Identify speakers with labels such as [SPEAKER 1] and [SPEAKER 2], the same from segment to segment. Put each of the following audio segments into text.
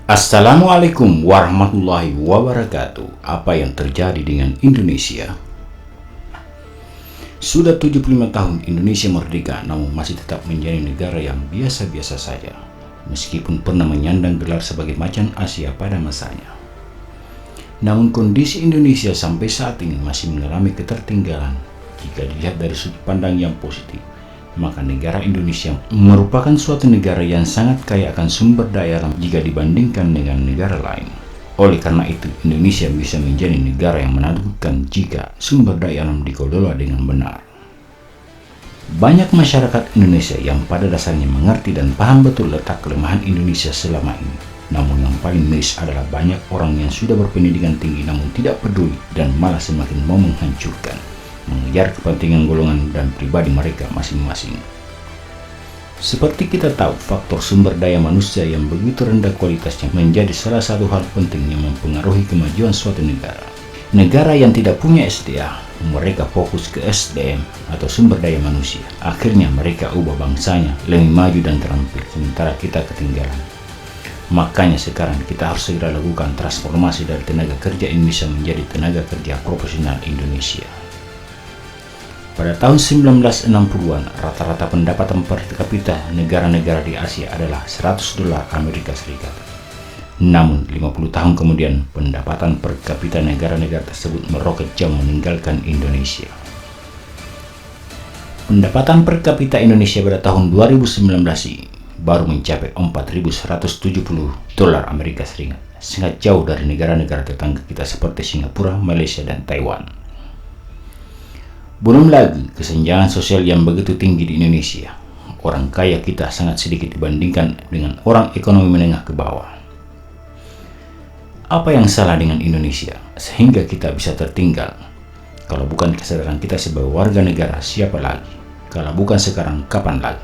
[SPEAKER 1] Assalamualaikum warahmatullahi wabarakatuh. Apa yang terjadi dengan Indonesia? Sudah 75 tahun Indonesia merdeka, namun masih tetap menjadi negara yang biasa-biasa saja, meskipun pernah menyandang gelar sebagai macan Asia pada masanya. Namun kondisi Indonesia sampai saat ini masih mengalami ketertinggalan. Jika dilihat dari sudut pandang yang positif, maka negara Indonesia merupakan suatu negara yang sangat kaya akan sumber daya alam jika dibandingkan dengan negara lain. Oleh karena itu, Indonesia bisa menjadi negara yang menakjubkan jika sumber daya alam dikelola dengan benar. Banyak masyarakat Indonesia yang pada dasarnya mengerti dan paham betul letak kelemahan Indonesia selama ini. Namun yang paling miris adalah banyak orang yang sudah berpendidikan tinggi namun tidak peduli dan malah semakin mau menghancurkan, mengejar kepentingan golongan dan pribadi mereka masing-masing. Seperti kita tahu, faktor sumber daya manusia yang begitu rendah kualitasnya menjadi salah satu hal penting yang mempengaruhi kemajuan suatu negara. Negara yang tidak punya SDA, mereka fokus ke SDM atau sumber daya manusia. Akhirnya mereka ubah bangsanya lebih maju dan terampil, sementara kita ketinggalan. Makanya sekarang kita harus segera lakukan transformasi dari tenaga kerja Indonesia menjadi tenaga kerja profesional Indonesia. Pada tahun 1960-an, rata-rata pendapatan per kapita negara-negara di Asia adalah $100 Amerika Serikat. Namun, 50 tahun kemudian, pendapatan per kapita negara-negara tersebut meroket jauh meninggalkan Indonesia. Pendapatan per kapita Indonesia pada tahun 2019 baru mencapai $4.170 Amerika Serikat, sangat jauh dari negara-negara tetangga kita seperti Singapura, Malaysia, dan Taiwan. Belum lagi kesenjangan sosial yang begitu tinggi di Indonesia. Orang kaya kita sangat sedikit dibandingkan dengan orang ekonomi menengah ke bawah. Apa yang salah dengan Indonesia sehingga kita bisa tertinggal? Kalau bukan kesadaran kita sebagai warga negara, siapa lagi? Kalau bukan sekarang, kapan lagi?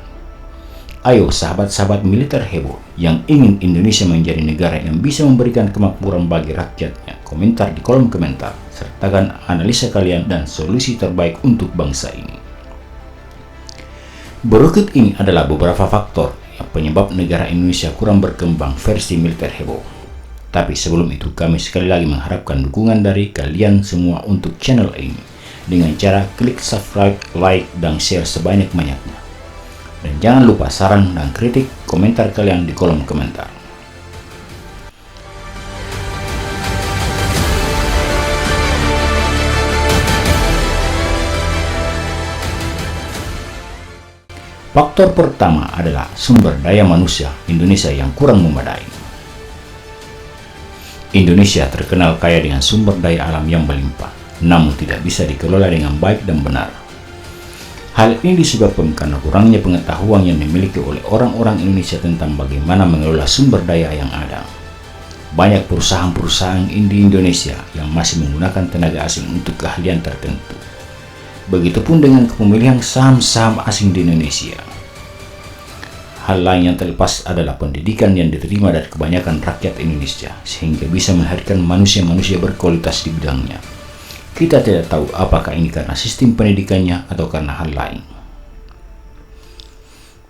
[SPEAKER 1] Ayo sahabat-sahabat militer heboh yang ingin Indonesia menjadi negara yang bisa memberikan kemakmuran bagi rakyatnya, komentar di kolom komentar, sertakan analisa kalian dan solusi terbaik untuk bangsa ini. Berikut ini adalah beberapa faktor yang penyebab negara Indonesia kurang berkembang versi militer heboh. Tapi sebelum itu, kami sekali lagi mengharapkan dukungan dari kalian semua untuk channel ini dengan cara klik subscribe, like, dan share sebanyak-banyaknya. Dan jangan lupa saran dan kritik komentar kalian di kolom komentar. Faktor pertama adalah sumber daya manusia Indonesia yang kurang memadai. Indonesia terkenal kaya dengan sumber daya alam yang melimpah, namun tidak bisa dikelola dengan baik dan benar. Hal ini disebabkan karena kurangnya pengetahuan yang dimiliki oleh orang-orang Indonesia tentang bagaimana mengelola sumber daya yang ada. Banyak perusahaan-perusahaan di Indonesia yang masih menggunakan tenaga asing untuk keahlian tertentu. Begitupun dengan kepemilikan saham-saham asing di Indonesia. Hal lain yang terlepas adalah pendidikan yang diterima dari kebanyakan rakyat Indonesia, sehingga bisa melahirkan manusia-manusia berkualitas di bidangnya. Kita tidak tahu apakah ini karena sistem pendidikannya atau karena hal lain.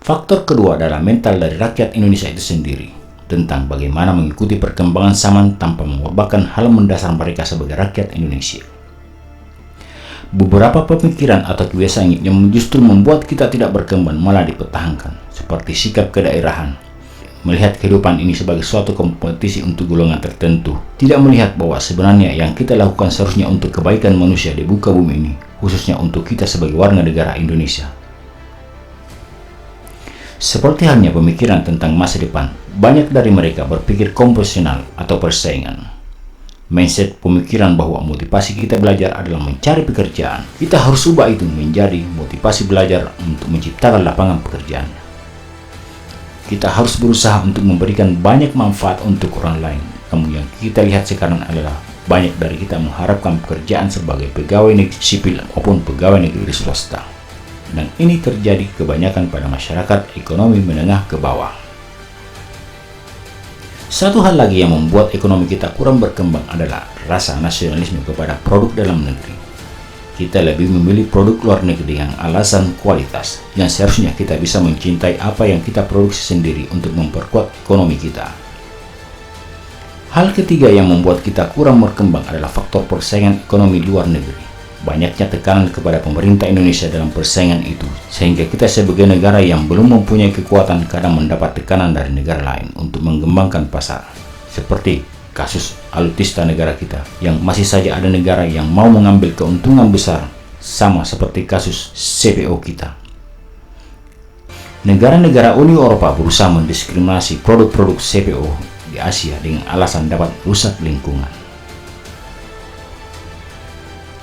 [SPEAKER 1] Faktor kedua adalah mental dari rakyat Indonesia itu sendiri, tentang bagaimana mengikuti perkembangan zaman tanpa mengorbankan hal mendasar mereka sebagai rakyat Indonesia. Beberapa pemikiran atau kebiasaan yang justru membuat kita tidak berkembang malah dipertahankan, seperti sikap kedaerahan, melihat kehidupan ini sebagai suatu kompetisi untuk golongan tertentu, tidak melihat bahwa sebenarnya yang kita lakukan seharusnya untuk kebaikan manusia di muka bumi ini, khususnya untuk kita sebagai warga negara Indonesia. Seperti halnya pemikiran tentang masa depan, banyak dari mereka berpikir komposional atau persaingan. Mindset pemikiran bahwa motivasi kita belajar adalah mencari pekerjaan. Kita harus ubah itu menjadi motivasi belajar untuk menciptakan lapangan pekerjaan. Kita harus berusaha untuk memberikan banyak manfaat untuk orang lain. Namun yang kita lihat sekarang adalah banyak dari kita mengharapkan pekerjaan sebagai pegawai negeri sipil maupun pegawai negeri swasta. Dan ini terjadi kebanyakan pada masyarakat ekonomi menengah ke bawah. Satu hal lagi yang membuat ekonomi kita kurang berkembang adalah rasa nasionalisme kepada produk dalam negeri. Kita lebih memilih produk luar negeri dengan alasan kualitas, yang seharusnya kita bisa mencintai apa yang kita produksi sendiri untuk memperkuat ekonomi kita. Hal ketiga yang membuat kita kurang berkembang adalah faktor persaingan ekonomi luar negeri. Banyaknya tekanan kepada pemerintah Indonesia dalam persaingan itu, sehingga kita sebagai negara yang belum mempunyai kekuatan kadang mendapat tekanan dari negara lain untuk mengembangkan pasar. Seperti kasus alutsista negara kita, yang masih saja ada negara yang mau mengambil keuntungan besar, sama seperti kasus CPO kita. Negara-negara Uni Eropa berusaha mendiskriminasi produk-produk CPO di Asia dengan alasan dapat rusak lingkungan.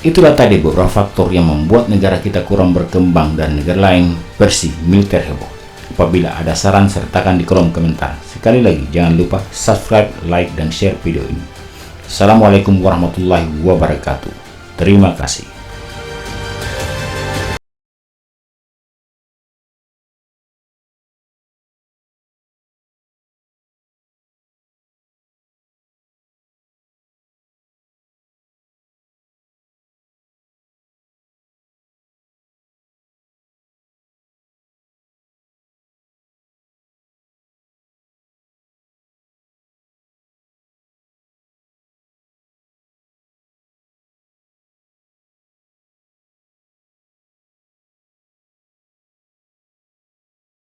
[SPEAKER 1] Itulah tadi beberapa faktor yang membuat negara kita kurang berkembang dan negara lain bersih militer heboh. Apabila ada saran, sertakan di kolom komentar. Sekali lagi, jangan lupa subscribe, like, dan share video ini. Assalamualaikum warahmatullahi wabarakatuh. Terima kasih.